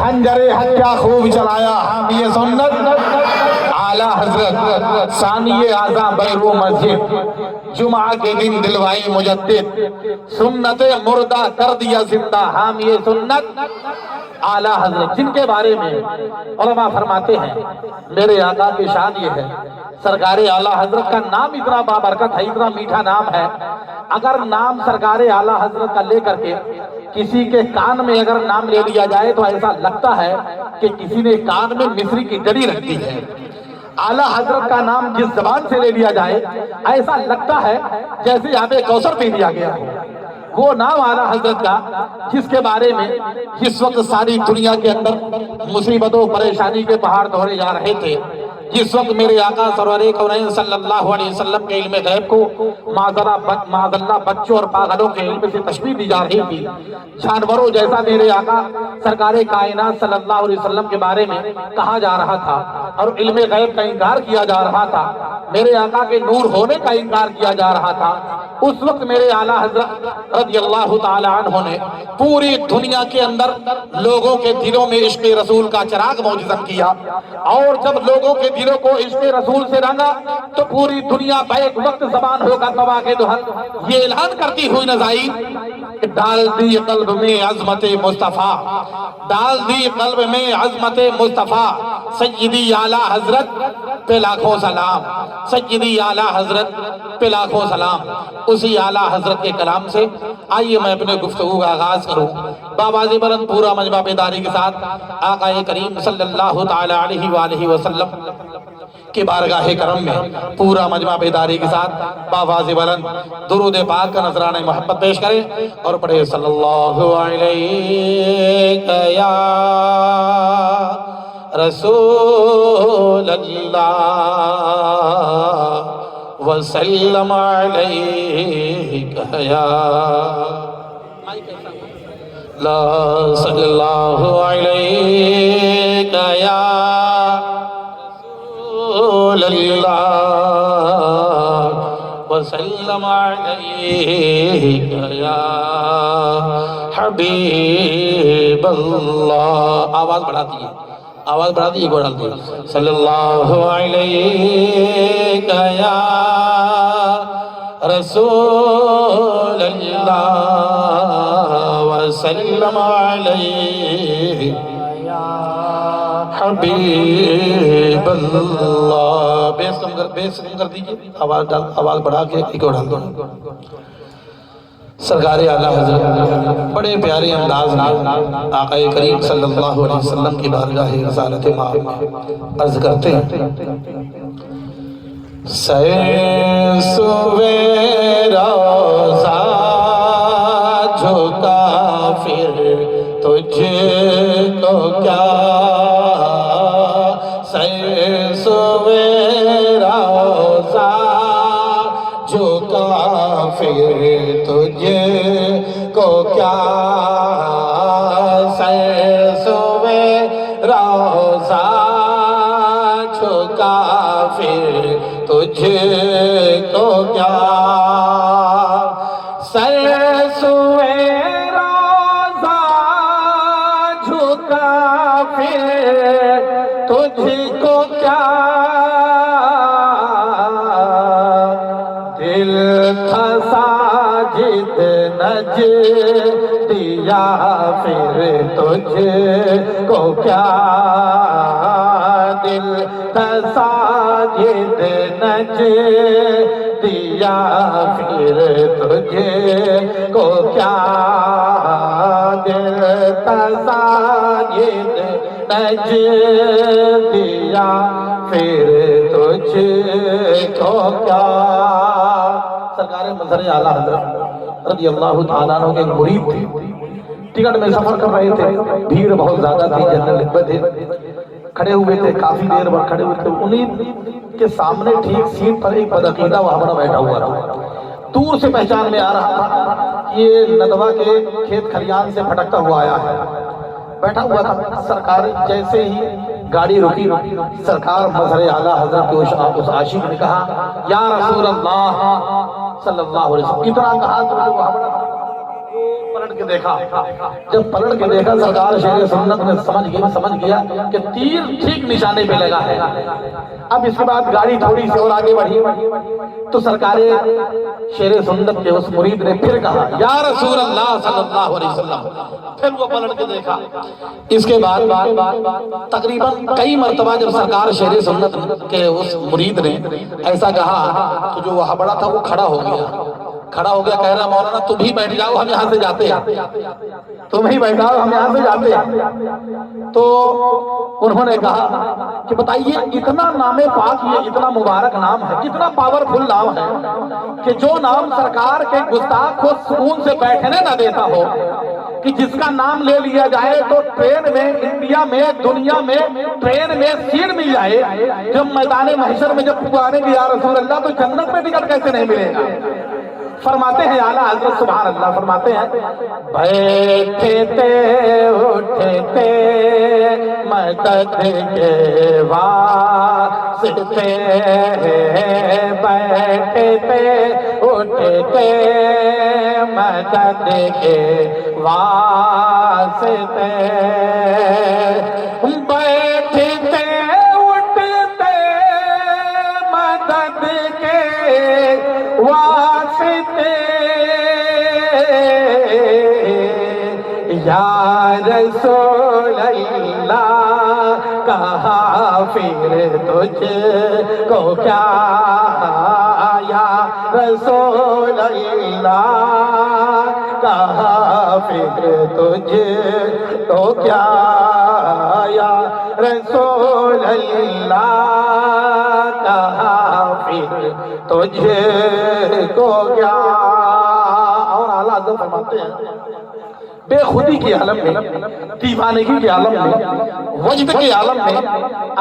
خنجر حق کیا خوب چلایا حامی سنت اعلیٰ حضرت ثانی اعظم بیرو مسجد جمعہ کے دن دلوائی مجدد سنت مردہ کر دیا زندہ حامی سنت اعلیٰ حضرت، جن کے بارے میں علماء فرماتے ہیں میرے آقا کی شان یہ ہے، سرکار اعلیٰ حضرت کا نام اتنا بابرکت ہے، اتنا میٹھا نام ہے، اگر نام سرکار اعلیٰ حضرت کا لے کر کے کسی کے کان میں اگر نام لے لیا جائے تو ایسا لگتا ہے کہ کسی نے کان میں مصری کی جڑی رکھ دی ہے۔ اعلیٰ حضرت کا نام جس زبان سے لے لیا جائے ایسا لگتا ہے جیسے آب کوثر پی لیا گیا ہے۔ وہ نام اعلیٰ حضرت کا جس کے بارے میں جس وقت ساری دنیا کے اندر مصیبت و پریشانی کے پہاڑ دھوڑے جا رہے تھے، جس وقت میرے آقا سرور کونین صلی اللہ علیہ وسلم کے علم غیب کو معاذاللہ بچوں اور پاگلوں کے علم سے تشبیہ دی جا رہی تھی، جانوروں جیسا میرے آقا سرکار کائنات صلی اللہ علیہ وسلم کے بارے میں کہا جا رہا تھا اور علم غیب کا انکار کیا جا رہا تھا، میرے آقا کے نور ہونے کا انکار کیا جا رہا تھا، اس وقت میرے اعلیٰ حضرت رضی اللہ تعالی عنہ نے پوری دنیا کے اندر لوگوں کے دلوں میں عشق رسول کا چراغ موجزن کیا، اور جب لوگوں کے دلوں کو عشق رسول سے رنگا تو پوری دنیا بیک وقت زبان ہوگا تباہ کے دہن یہ اعلان کرتی ہوئی نظائی کہ ڈال دی قلب میں عظمت مصطفیٰ، ڈال دی قلب میں عظمت مصطفیٰ، سیدی اعلیٰ حضرت پہ لاکھوں سلام، سیدی اعلیٰ حضرت پہ لاکھوں سلام۔ اسی اعلیٰ حضرت کے کلام سے آئیے میں اپنے گفتگو کا آغاز کروں، بآواز بلند پورا مجمع بیداری کے ساتھ آقا کریم صلی اللہ تعالی علیہ وآلہ وسلم کی بارگاہ کرم میں پورا مجمع بیداری کے ساتھ بآواز بلند درود پاک کا نذرانہ محبت پیش کریں اور پڑھے صلی اللہ علیہ یا رسول اللہ وسلم علیک یا لا صلی اللہ علیک یا رسول اللہ وسلم علیک یا حبیب اللہ۔ آواز بڑھا دیئے، آواز بڑھا دیئے، گوڑا دیئے، صلی اللہ علیہ یا رسول اللہ وسلم علیہ یا حبیب اللہ۔ بیس کم کر دیجئے، آواز بڑھا کے ایک اور ڈال دو۔ سرکار اعلیٰ حضرت بڑے پیارے انداز میں آقا کریم صلی اللہ علیہ وسلم کی بارگاہ رسالت مآب عرض کرتے ہیں، سر سوے روضہ جھکا پھر تجھ کو کیا، سر سوے روضہ جھکا پھر تجھ کو کیا، سر سوے روضہ جھکا پھر تجھ کو کیا، سر سوے روضہ جھکا پھر تجھ کو کیا، دل تھا ساجد نجدیا پھر تجھ کو کیا، دل تھا ساجد نجدیا پھر تجھ کو کیا، دل تھا ساجد نجدیا پھر تجھ کو کیا۔ سرکار مظہر اعلیٰ حضرت رضی اللہ تعالیٰ عنہ کے ایک مرید تھے، ٹکٹ میں سفر کر رہے تھے، بھیڑ بہت زیادہ تھی، جنرل ڈبے تھے، کھڑے ہوئے تھے، کافی دیر بعد کھڑے ہوئے تھے، انہیں کے سامنے ٹھیک سیٹ پر ایک بدعقیدہ وہاں بڑا بیٹھا ہوا تھا، دور سے پہچان میں آ رہا تھا یہ ندوہ کے کھیت کھلیان سے پھٹکتا ہوا آیا ہے، بیٹھا ہوا تھا۔ سرکار جیسے ہی گاڑی رکی، سرکار مظہر اعلیٰ حضرت کے اس عاشق نے کہا یا رسول اللہ صلی اللہ علیہ وسلم، اتنا کہا تو وہ پلٹ کے دیکھا، جب پلٹ کے دیکھا سرکار شیر سنت نے سمجھ گیا کہ تیر ٹھیک نشانے پہ لگا ہے۔ اب اس کے بعد گاڑی تھوڑی سی اور آگے بڑھی تو سرکار شیر سنت کے اس مرید نے پھر کہا یا رسول اللہ صلی اللہ علیہ وسلم، پھر وہ پلٹ کے دیکھا۔ اس کے بعد تقریباً کئی مرتبہ جب سرکار شیر سنت کے اس مرید نے ایسا کہا تو جو وہاں بڑا تھا وہ کھڑا ہو گیا، کہہ رہا مولانا تم ہی بیٹھ جاؤ، ہم یہاں سے جاتے ہیں، تم ہی بیٹھاؤ، ہم یہاں سے جاتے ہیں۔ تو انہوں نے کہا کہ بتائیے اتنا نام پاک، یہ اتنا مبارک نام ہے، کتنا پاورفل نام ہے کہ جو نام سرکار کے گستاخ کو سکون سے بیٹھنے نہ دیتا ہو، کہ جس کا نام لے لیا جائے تو ٹرین میں، انڈیا میں، دنیا میں ٹرین میں سیٹ مل جائے، جب میدان محشر میں جب پکارے کہ یا رسول اللہ تو جنت میں ٹکٹ کیسے نہیں ملے گا؟ فرماتے ہیں اعلیٰ حضرت سبحان اللہ فرماتے ہیں بیٹھے تھے اٹھتے مدد کے واسطے، بیٹھے تھے اٹھتے مدد کے واسطے، بیٹھے تھے اٹھتے مدد کے واسطے، یا رسول اللہ کہا پھر تجھ کو کیا، یا رسول اللہ کہا پھر تجھ کو کیا، یا رسول اللہ کہا پھر تجھ کو کیا۔ اور اعلیٰ حضرت فرماتے ہیں بے خودی کے عالم میں، دیوانگی کے عالم میں، وجد کے عالم میں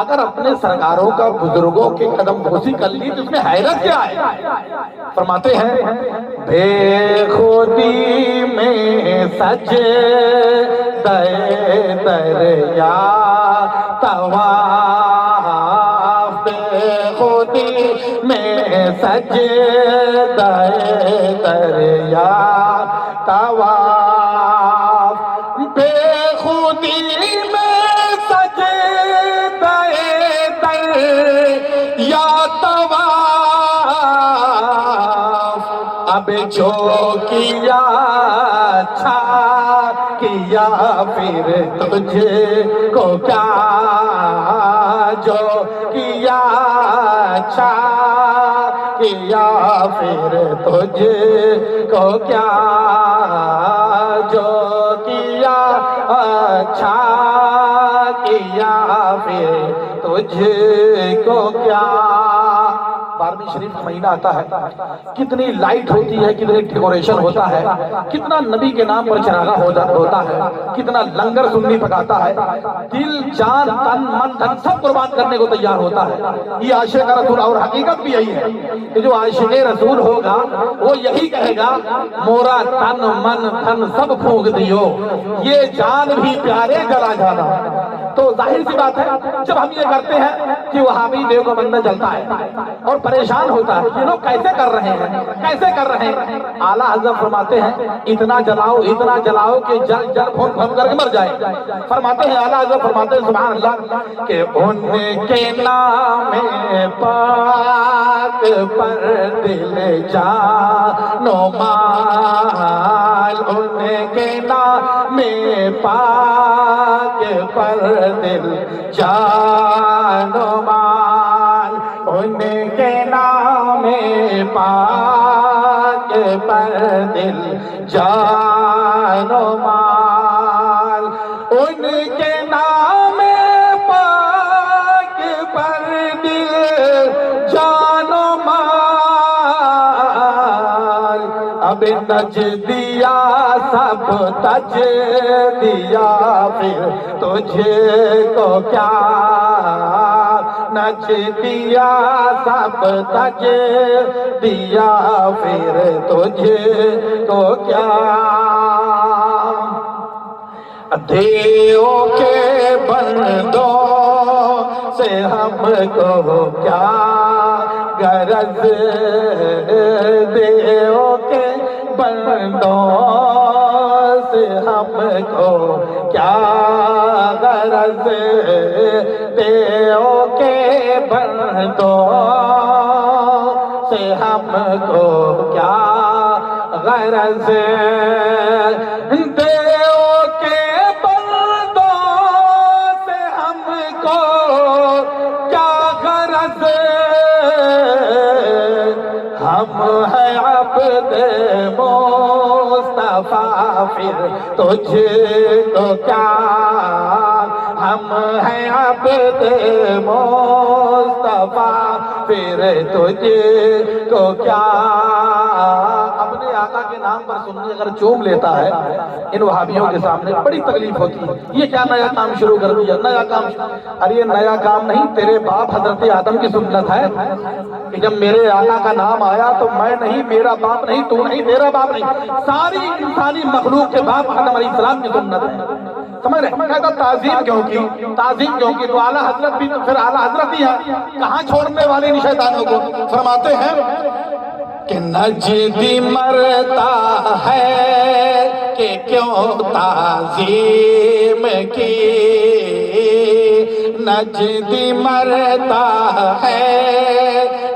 اگر اپنے سرکاروں کا بزرگوں کے قدم بوسی کر لی تو اس میں حیرت کیا ہے؟ فرماتے ہیں بے خودی میں سجدہ دریا طواف، بے خودی میں سجدہ دریا طواف، بے خودی میں سجدہ دریا طواف، اب جو کیا اچھا کیا پھر تجھ کو کیا، جو کیا اچھا کیا پھر تجھ کو کیا، جو کیا اچھا کیا پھر تجھ کو کیا۔ 12ویں شریف کا مہینہ آتا ہے، کتنی لائٹ ہوتی ہے، کتنی ڈیکوریشن ہوتا ہے، کتنا نبی کے نام پر چراغاں ہوتا ہے، کتنا لنگر سنی پکاتا ہے، دل جان تن من دھن سب قربان کرنے کو تیار ہوتا ہے۔ یہ عاشق رسول، اور حقیقت بھی یہی ہے کہ جو عاشق رسول ہوگا وہ یہی کہے گا مورا تن من دھن سب پھونک دیو، یہ جان بھی پیارے جلا جانا۔ تو ظاہر سی بات ہے جب ہم یہ کرتے ہیں کہ وہابی دیو کا بندہ جلتا ہے اور پریشان ہوتا ہے یہ لوگ کیسے کر رہے ہیں، کیسے کر رہے ہیں، اعلیٰ حضرت فرماتے ہیں اتنا جلاؤ کہ جل بھون کر کے مر جائے۔ فرماتے ہیں اعلیٰ حضرت فرماتے ہیں سبحان اللہ کہ ان کے نام پاک پر دل جان و مال، ان کے نام پاک پر دل جان و مال، ان کے نام پاک پر دل جان و مال، ان کے نام پاک پر دل جان و مال، اب تج دیا سب تج دیا پھر تجھ کو کیا، نچ دیا سب تج دیا پھر تجھ کو کیا، دیو کے بندوں سے ہم کو کیا غرض، دیو کے بندوں ہم کو کیا غرض دیو کے بندوں سے ہم کو کیا غرض دیو کے بندوں سے ہم کو کیا غرض ہم ہیں عبد مصطفیٰ پھر تجھ کو کیا ہم ہیں عبد مصطفیٰ پھر تجھ کو کیا اپنے آقا کے نام پر سنی اگر چوم لیتا ہے ان وہابیوں کے سامنے بڑی تکلیف ہوتی ہے یہ کیا نیا کام شروع کر دیا نیا کام ارے یہ نیا کام نہیں تیرے باپ حضرت آدم کی سنت ہے کہ جب میرے آقا کا نام آیا تو میں نہیں میرا باپ نہیں تو نہیں تیرا باپ نہیں ساری انسانی مخلوق کے باپ آدم علیہ السلام کی سنت ہے سمجھ رہے کہتا تعظیم کیوں کی تو اعلیٰ حضرت بھی تو پھر اعلیٰ حضرت ہی ہے کہاں چھوڑنے والے ان شیطانوں کو فرماتے ہیں کہ نجدی مرتا ہے کہ کیوں تعظیم کی نجدی مرتا ہے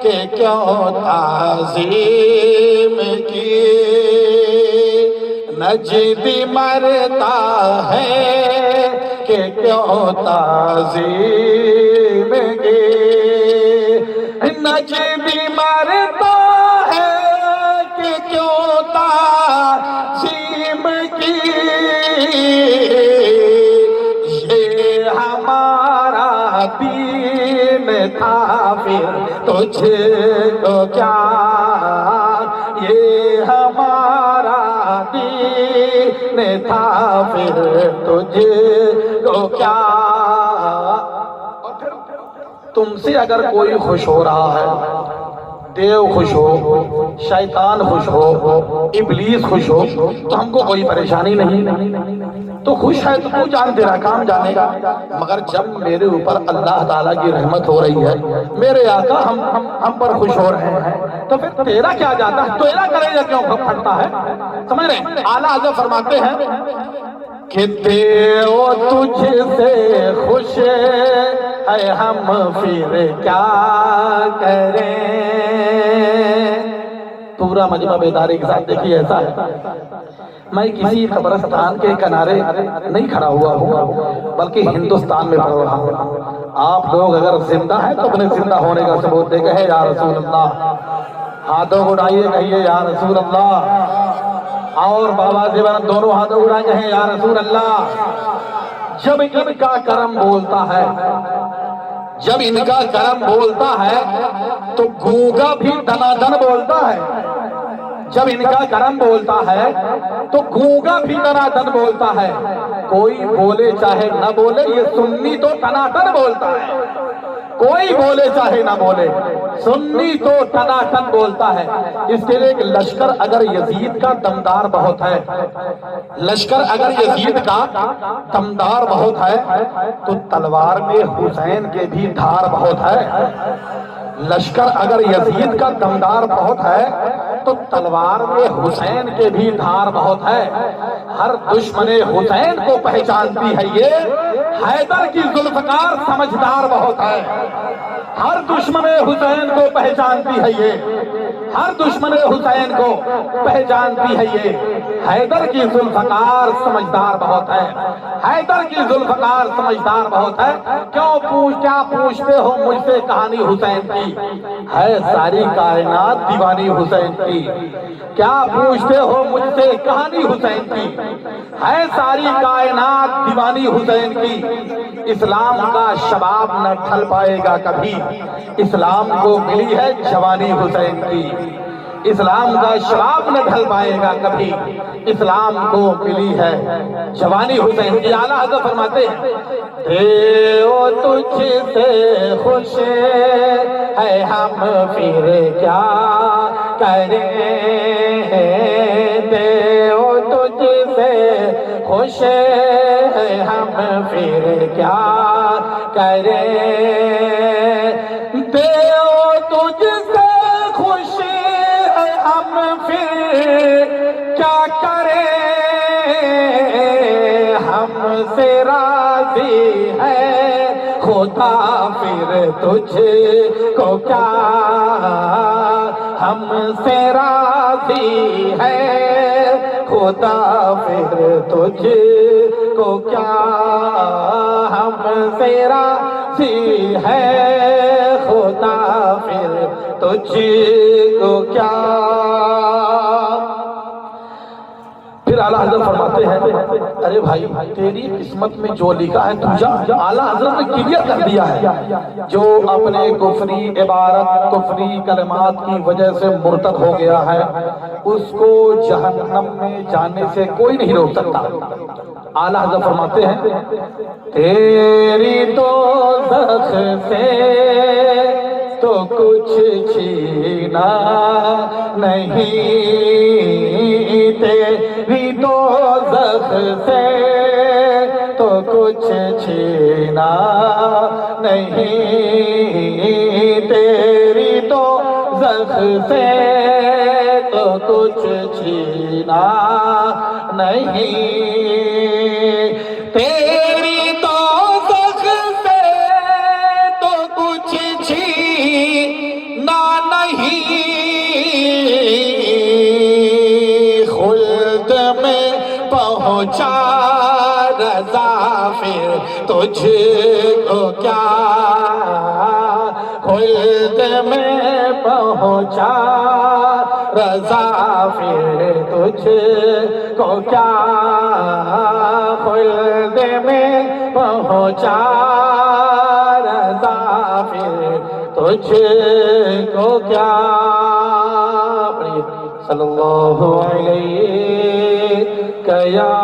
کہ کیوں تعظیم کی نجدی مرتا ہے کہ کیوں تعظیم کی نجدی مرتا ہے کہ کیوں تعظیم کی یہ ہمارا دین تھا پھر تجھ کو کیا یہ ہمارا دین تھا پھر تجھ کو کیا تم سے اگر کوئی خوش ہو رہا ہے دیو خوش ہو شیطان خوش ہو ابلیس خوش ہو تو ہم کو کوئی پریشانی نہیں تو خوش ہے تو تو جان تیرا کام جانے گا مگر جب میرے اوپر اللہ تعالیٰ کی رحمت ہو رہی ہے میرے آقا ہم پر خوش ہو رہے ہیں تو پھر تیرا کیا جاتا ہے تیرا کلیجہ کیوں پھٹتا ہے سمجھ رہے ہیں اعلیٰ حضرت فرماتے ہیں کہ دیو تجھ سے خوش ہے ہم پھر کیا کریں پورا مجمع بیداری کے ساتھ دیکھیے ایسا ہے میں کسی قبرستان کے کنارے نہیں کھڑا ہوا ہوں بلکہ ہندوستان میں پڑھ رہا ہوں آپ لوگ اگر زندہ ہیں تو اپنے زندہ ہونے کا ثبوت دے کہے یا رسول اللہ ہاتھوں کو اٹھائیے کہیے یا رسول اللہ اور بابا زیورت دونوں ہاتھوں اٹھائیں کہیں یا رسول اللہ جب ان کا کرم بولتا ہے جب ان کا کرم بولتا ہے تو گونگا بھی دنادن بولتا ہے جب ان کا کرم بولتا ہے تو گونگا بھی دنادن بولتا ہے کوئی بولے چاہے نہ بولے یہ سنی تو دنادن بولتا ہے کوئی بولے چاہے نہ بولے سنی تو ٹناٹن بولتا ہے اس کے لیے لشکر اگر یزید کا دمدار بہت ہے لشکر اگر یزید کا دمدار بہت ہے تو تلوار میں حسین کے بھی دھار بہت ہے لشکر اگر یزید کا دمدار بہت ہے تو تلوار میں حسین کے بھی دھار بہت ہے ہر دشمن حسین کو پہچانتی ہے یہ حیدر کی ذوالفقار سمجھدار بہت ہے ہر دشمن حسین کو پہچانتی ہے یہ ہر دشمن حسین کو پہچانتی ہے یہ حیدر کی ذوالفقار سمجھدار بہت ہے حیدر کی ذوالفقار سمجھدار بہت ہے کیا پوچھتے ہو مجھ سے کہانی حسین کی ہے ساری کائنات دیوانی حسین کی کیا پوچھتے ہو مجھ سے کہانی حسین کی ہے ساری کائنات دیوانی حسین کی اسلام کا شباب نہ ڈھل پائے گا کبھی اسلام کو ملی ہے جوانی حسین کی اسلام کا شباب نہ ڈھل پائے گا کبھی اسلام کو ملی ہے جوانی حسین کی اعلیٰ حضرت فرماتے ہیں دیو تجھ سے خوش ہے ہم پھر کیا کریں دیو تجھ سے خوش ہے ہم پھر کیا کریں دیو تجھ سے خوش ہے ہم پھر کیا کریں سے راضی ہے خدا پھر تجھ کو کیا، ہم سے راضی ہے خدا پھر تجھ کو کیا، ہم سے راضی ہے خدا پھر تجھ کو کیا۔ پھر اعلیٰ حضرت فرماتے ہیں ارے بھائی تیری قسمت میں جو لکھا ہے تو جا۔ اعلیٰ حضرت نے کلیئر کر دیا ہے جو اپنے کفری عبارت کفری کلمات کی وجہ سے مرتد ہو گیا ہے اس کو جہنم میں جانے سے کوئی نہیں روک سکتا۔ اعلیٰ حضرت فرماتے ہیں تیری دوزخ سے تو کچھ چھینا نہیں، تیری دوزخ سے تو کچھ چھینا نہیں، تیری دوزخ سے تو کچھ چھینا نہیں، تیری دوزخ سے تو کچھ چھینا نہیں، خلد میں پہنچا رضا پھر تجھ کو کیا، خلد میں پہنچا رضا پھر تجھ کو کیا، خلد میں پہنچا رضا پھر تجھ کو کیا۔ صلی اللہ علیہ یا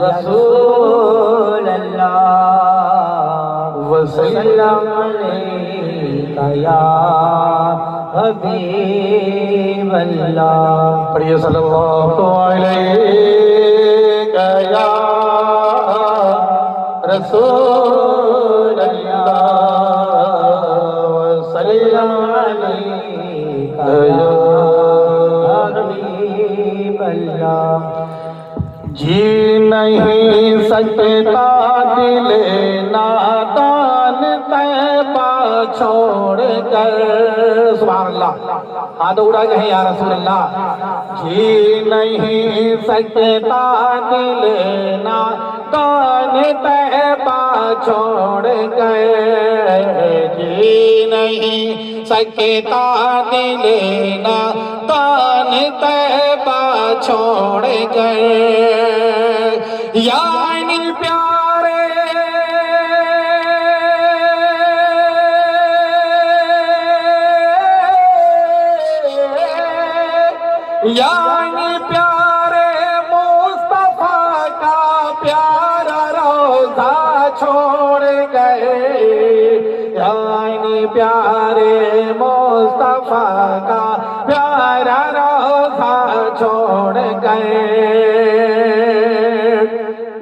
رسول اللہ وسلم علیہ یا حبیب اللہ۔ پڑھیے صلی اللہ علیہ یا رسول اللہ وسلم علیہ یا حبیب اللہ۔ جی نہیں سکتا دل نادان طیبہ چھوڑ کر، سبحان اللہ، ہاتھ اڑا کہیں یا رسول اللہ۔ جی نہیں سکتا دل نادان طیبہ چھوڑ کر، جی نہیں سکتا دل نادان طیبہ چھوڑ کر، یعنی پیارے یعنی پیارے مصطفیٰ کا پیارا روضہ چھوڑ گئے، یعنی پیارے مصطفیٰ کا پیارا روضہ چھوڑ گئے۔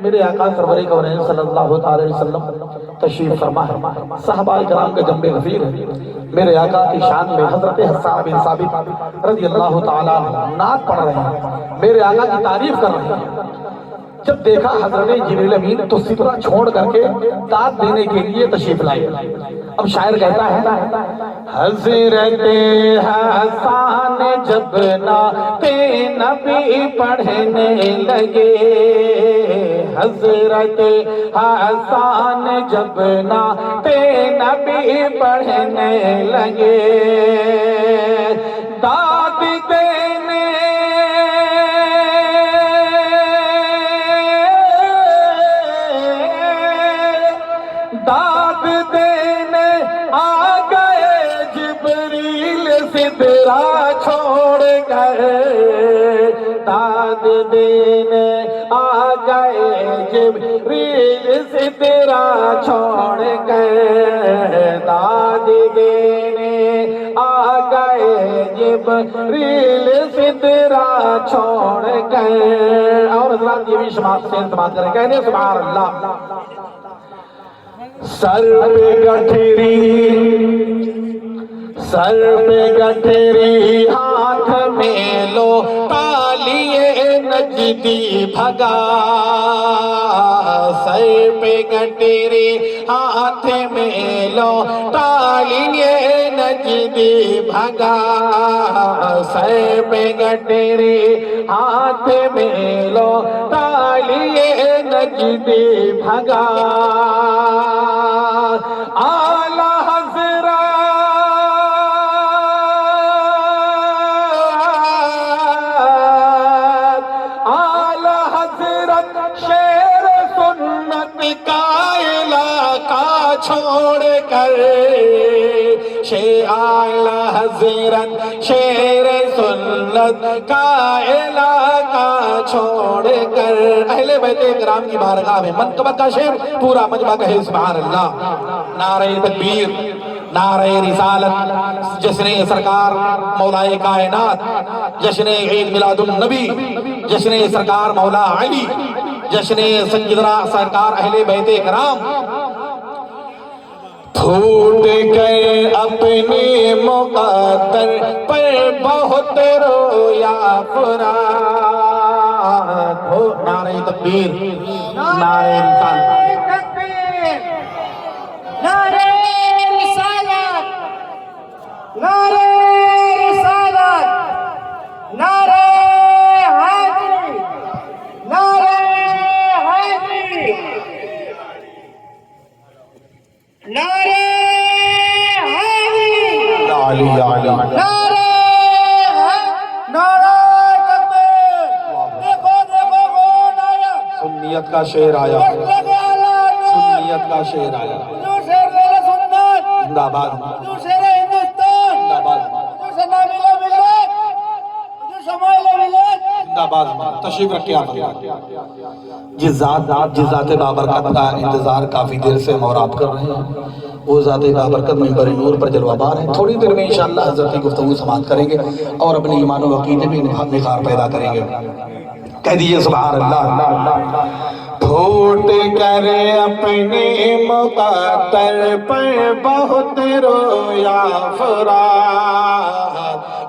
میرے آقا سرور کونین صلی اللہ علیہ وسلم تشریف فرما ہے، صحابہ کرام کے جنب غفیر ہے۔ میرے آقا کی شان میں حضرت حسان بن ثابت رضی اللہ تعالیٰ نعت پڑھ رہے ہیں، میرے آقا کی تعریف کر رہے ہیں۔ جب دیکھا حضرت جبریل امین تو سترہ چھوڑ کر کے داد دینے کے لیے تشریف لائے۔ اب شاعر کہتا ہے حضرت حسان جب نعت نبی پڑھنے لگے، حضرت حسان جب نعت نبی پڑھنے لگے، داد دینے داد دینے آ گئے جبریل سدرا چھوڑ گئے، داد دینے آ گئے جبریل سدرا چھوڑ گئے، داد دینے آ گئے جبریل سدرا چھوڑ گئے۔ اور حضرات یہ بھی شماعت سے انتباہ کریں، کہنے سبحان اللہ۔ سر پہ گٹھری ہاتھ میں لو تالیے نجدی بھگا سر پہ گٹیرے ہاتھ میں لوٹا لیے نجدی بھگا سر پہ گٹیرے ہاتھ میں لوٹا لیے نجدی بھگا اعلی حضرت اعلی حضرت شیر سنت کا علاقہ چھوڑ کر اعلی حضرت شیر سنت کا علاقہ چھوڑ کر اہل بیت کرام کی بارگاہ میں منقبہ کا شعر پورا مجمع کہے سبحان اللہ نعرہ تکبیر نعرہ رسالت جشن سرکار مولا کائنات جشن عید میلاد النبی جشن سرکار مولا علی جشن سیدنا سرکار اہل بیت کرام پھوٹ کر اپنے مقدر پر بہت رویا فرات نعرہ تکبیر نعرہ رسالت نعرہ رسالت نعرہ رسالت نعرہ حیدری نعرہ حیدری نعرہ حیدری علی علی نعرہ تکبیر دیکھو دیکھو کون آیا سنیت کا شعر آیا سنیت کا شعر آیا جو شیر میرے سنت زندہ آباد جو شیر ہندوستان زندہ آباد جو شمائل ملت جو شمائل ملت زندہ آباد تشریف رکھیں آپ جس ذات بابرکت کا انتظار کافی دیر سے موراب کر رہے ہیں وہ ذات بابرکت منبر نور پر جلوہ بار ہے تھوڑی دیر میں انشاءاللہ حضرت کی گفتگو سماعت کریں گے اور اپنے ایمان و عقیدے میں نخار پیدا کریں گے کہہ دیجئے سبحان اللہ پھوٹ کر اپنے مقدر پر بہت رویا فرات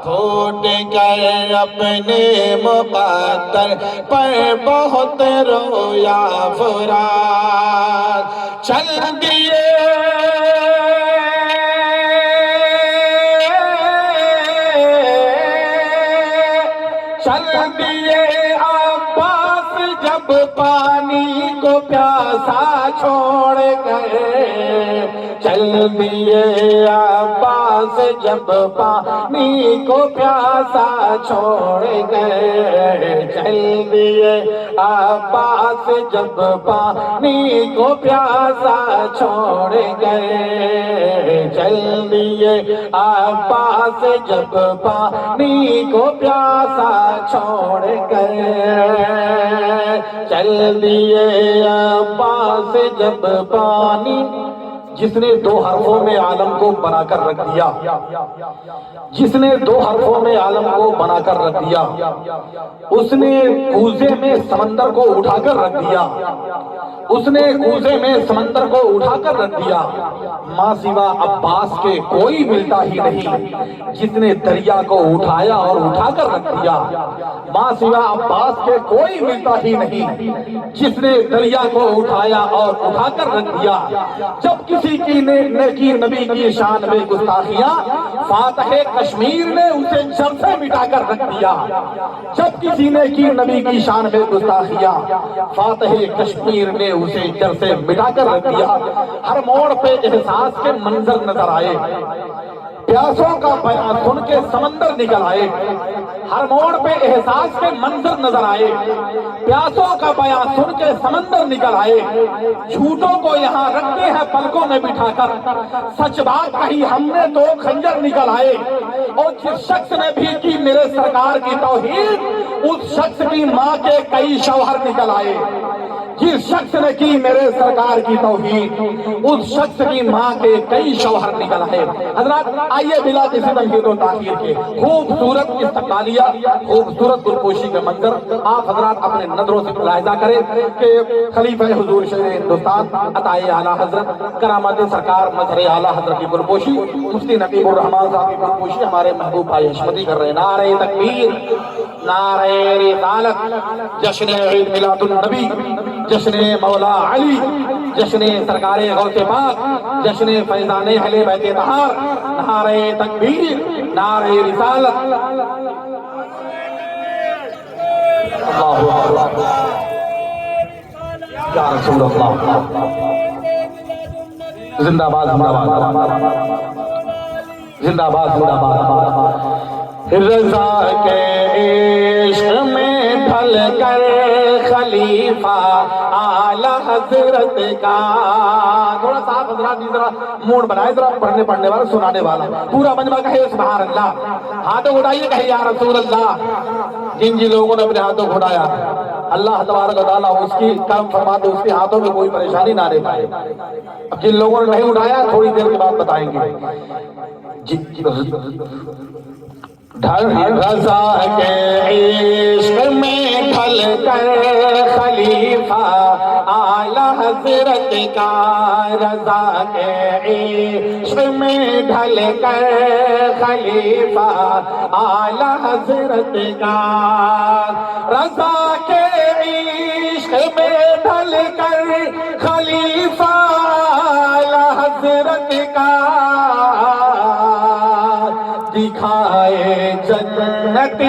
پھوٹ کر اپنے مقدر پر بہت رویا فرات چل دیے چل دیے عباس جب پانی کو پیاسا چھوڑ گئے چل دیے عباس جب پانی کو پیاسا چھوڑ گئے چل دیے عباس جب پانی کو پیاسا چھوڑ گئے چل دیے عباس جب پانی کو پیاسا چھوڑ گئے چل دیے عباس جب پانی جس نے دو حرفوں میں عالم کو بنا کر رکھ دیا جس نے دو حرفوں میں عالم کو بنا کر رکھ دیا اس نے کوزے میں سمندر کو اٹھا کر رکھ دیا اس نے کوزے میں سمندر کو اٹھا کر رکھ دیا ماں سوا عباس کے کوئی ملتا ہی نہیں جس نے دریا کو اٹھایا اور اٹھا کر رکھ دیا ماں سوا عباس کے کوئی ملتا ہی نہیں جس نے دریا کو اٹھایا اور اٹھا کر رکھ دیا جب کسی کی نے کی نبی کی شان میں گستاخیاں فاتح کشمیر نے اسے جڑ سے مٹا کر رکھ دیا جب کسی نے کی نبی کی شان میں گستاخیاں فاتح کشمیر نے اسے جڑ سے مٹا کر رکھ دیا ہر موڑ پہ احساس کے منظر نظر آئے پیاسوں کا بیان سن کے سمندر نکل آئے ہر موڑ پہ احساس کے منظر نظر آئے پیاسوں کا بیان سن کے سمندر نکل آئے جھوٹوں کو یہاں رکھتے ہیں پلکوں میں بٹھا کر سچ بات کہی ہم نے تو خنجر نکل آئے اور جس شخص نے بھی کی میرے سرکار کی توہین اس شخص کی ماں کے کئی شوہر نکل آئے جس شخص نے کی میرے سرکار کی توحید اس شخص کی ماں کے کئی شوہر نکل ہے۔ حضرات آئیے بلا کسی تنقید و تاخیر کے خوبصورت استقبالیہ، خوبصورت گلپوشی کے منظر آپ حضرات اپنے نظروں سے ملاحظہ کریں کہ خلیفہ حضور شہر ہندوستان عطائے اعلیٰ حضرت کرامات سرکار مظہر اعلیٰ حضرت کی گلپوشی مفتی نقیب الرحمان صاحب کی گلپوشی ہمارے محبوب بھائی حشمتی کر رہے ہیں۔ نعرہ تکبیر، نعرہ رسالت، جشن عید میلاد النبی، جشن مولا علی، جشن سرکار غوث پاک، جشن فیضان اہل بیت طہار، نعرہ تکبیر، نعرہ رسالت۔ اللہ اکبر یا رسول اللہ، زندہ باد زندہ باد زندہ باد زندہ باد۔ رضا کے عشق میں ڈھل کر خلیفہ اعلیٰ حضرت کا، تھوڑا سا آپ حضرات ذرا موڈ بنائے، ذرا پڑھنے والا سنانے والا پورا مجمع کہے سبحان اللہ، ہاتھوں اٹھائیے کہے یا رسول اللہ۔ جن لوگوں نے اپنے ہاتھوں کو اٹھایا اللہ تبارک و تعالیٰ اس کی کرم فرما دے، اس کے ہاتھوں میں کوئی پریشانی نہ رہ پائے۔ اب جن لوگوں نے نہیں اٹھایا تھوڑی دیر کے بعد بتائیں گے۔ رضا کے عشق میں ڈھل کر خلیفہ اعلیٰ حضرت کا، رضا کے عشق میں ڈھل کر خلیفہ اعلیٰ حضرت کا، رضا کے عشق میں ڈھل کر خلیفہ اعلیٰ حضرت کا، دکھائے جنت